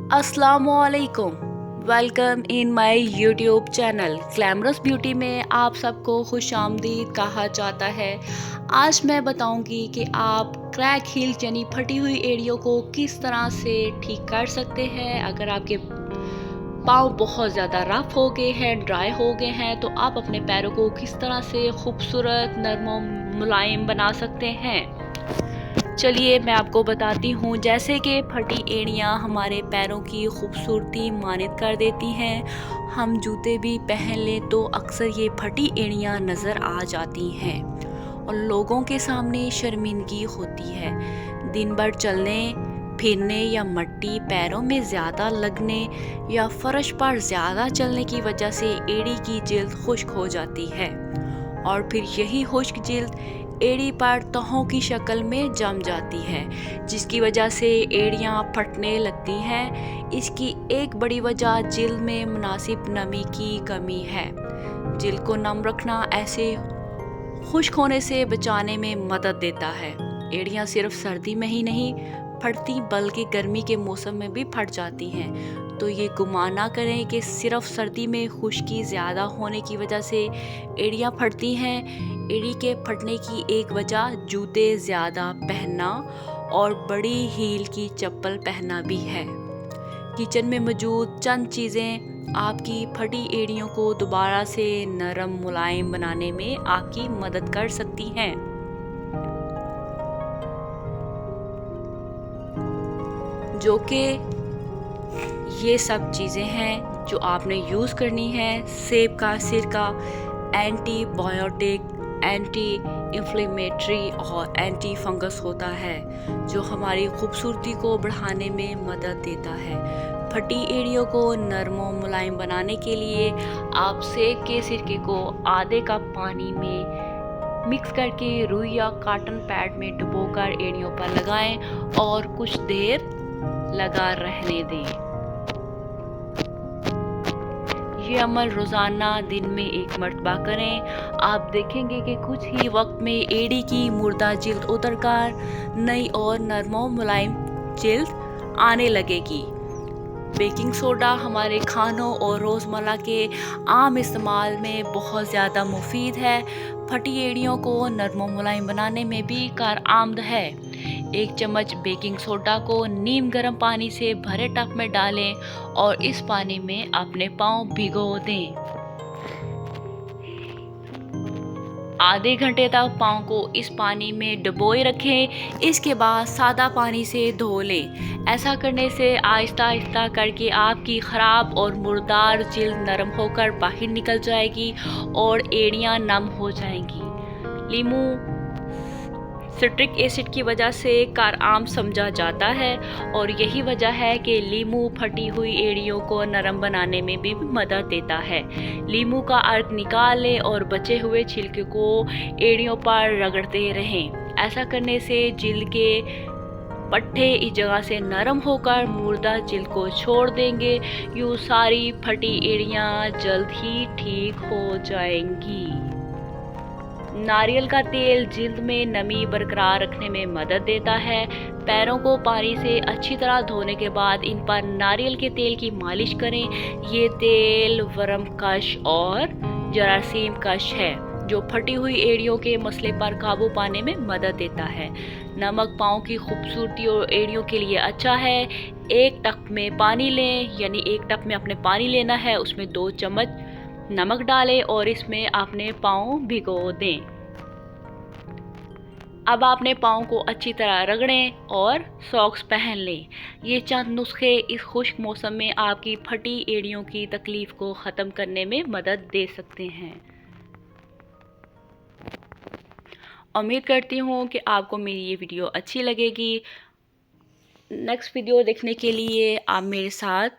अस्सलामुअलैकुम। Welcome in my YouTube channel glamorous beauty में आप सबको खुशामदीद कहा जाता है। आज मैं बताऊंगी कि आप क्रैक हील यानी फटी हुई एड़ियों को किस तरह से ठीक कर सकते हैं। अगर आपके पाँव बहुत ज़्यादा रफ हो गए हैं, ड्राई हो गए हैं, तो आप अपने पैरों को किस तरह से खूबसूरत, नरम और मुलायम बना सकते हैं। चलिए मैं आपको बताती हूँ। जैसे कि फटी एड़ियाँ हमारे पैरों की खूबसूरती मानित कर देती हैं। हम जूते भी पहन लें तो अक्सर ये फटी एड़ियाँ नज़र आ जाती हैं और लोगों के सामने शर्मिंदगी होती है। दिन भर चलने फिरने या मिट्टी पैरों में ज़्यादा लगने या फर्श पर ज़्यादा चलने की वजह से एड़ी की जिल्द खुश्क हो जाती है और फिर यही खुश्क जिल्द एड़ी पर तहों की शक्ल में जम जाती है, जिसकी वजह से एड़ियाँ फटने लगती हैं। इसकी एक बड़ी वजह जिल्द में मुनासिब नमी की कमी है। जिल्द को नम रखना ऐसे खुश्क होने से बचाने में मदद देता है। एड़ियाँ सिर्फ सर्दी में ही नहीं फटती बल्कि गर्मी के मौसम में भी फट जाती हैं। तो ये गुमान ना करें कि सिर्फ सर्दी में खुश्की ज़्यादा होने की वजह से एड़ियाँ फटती हैं। एड़ी के फटने की एक वजह जूते ज़्यादा पहनना और बड़ी हील की चप्पल पहनना भी है। किचन में मौजूद चंद चीज़ें आपकी फटी एड़ियों को दोबारा से नरम मुलायम बनाने में आपकी मदद कर सकती हैं। जो कि ये सब चीज़ें हैं जो आपने यूज़ करनी है। सेब का सिरका एंटीबायोटिक, एंटी इन्फ्लेमेटरी और एंटी फंगस होता है जो हमारी खूबसूरती को बढ़ाने में मदद देता है। फटी एड़ियों को नरम और मुलायम बनाने के लिए आप सेब के सिरके को आधे कप पानी में मिक्स करके रुई या कॉटन पैड में डुबोकर एड़ियों पर लगाएं और कुछ देर लगा रहने दें। ये अमल रोज़ाना दिन में एक मर्तबा करें। आप देखेंगे कि कुछ ही वक्त में एड़ी की मुर्दा जिल्द उतरकर नई और नरम और मुलायम जिल्द आने लगेगी। बेकिंग सोडा हमारे खानों और रोज़मर्रा के आम इस्तेमाल में बहुत ज़्यादा मुफीद है। फटी एड़ियों को नरम और मुलायम बनाने में भी कारआमद है। एक चम्मच बेकिंग सोडा को नीम गर्म पानी से भरे टब में डालें और इस पानी में अपने पाँव भिगो दें। आधे घंटे तक पाँव को इस पानी में डुबोए रखें। इसके बाद सादा पानी से धो लें। ऐसा करने से आहिस्ता आहिस्ता करके आपकी ख़राब और मुर्दार जिल्द नरम होकर बाहर निकल जाएगी और एड़ियाँ नम हो जाएंगी। लीमू सिट्रिक एसिड की वजह से कारआम समझा जाता है और यही वजह है कि लीमू फटी हुई एड़ियों को नरम बनाने में भी मदद देता है। लीमू का अर्क निकाल लें और बचे हुए छिलके को एड़ियों पर रगड़ते रहें। ऐसा करने से जिल्द के पट्टे इस जगह से नरम होकर मुर्दा जिल्द को छोड़ देंगे। यूँ सारी फटी एड़ियाँ जल्द ही ठीक हो जाएंगी। नारियल का तेल जिल्द में नमी बरकरार रखने में मदद देता है। पैरों को पानी से अच्छी तरह धोने के बाद इन पर नारियल के तेल की मालिश करें। ये तेल वर्म कश और जरासीम कश है जो फटी हुई एड़ियों के मसले पर काबू पाने में मदद देता है। नमक पाँव की खूबसूरती और एड़ियों के लिए अच्छा है। एक टप में पानी लें, यानी एक टप में अपने पानी लेना है, उसमें 2 चम्मच नमक डालें और इसमें अपने पाँव भिगो दें। अब अपने पाँव को अच्छी तरह रगड़ें और सॉक्स पहन लें। ये चंद नुस्खे इस खुश्क मौसम में आपकी फटी एड़ियों की तकलीफ को ख़त्म करने में मदद दे सकते हैं। उम्मीद करती हूँ कि आपको मेरी ये वीडियो अच्छी लगेगी। नेक्स्ट वीडियो देखने के लिए आप मेरे साथ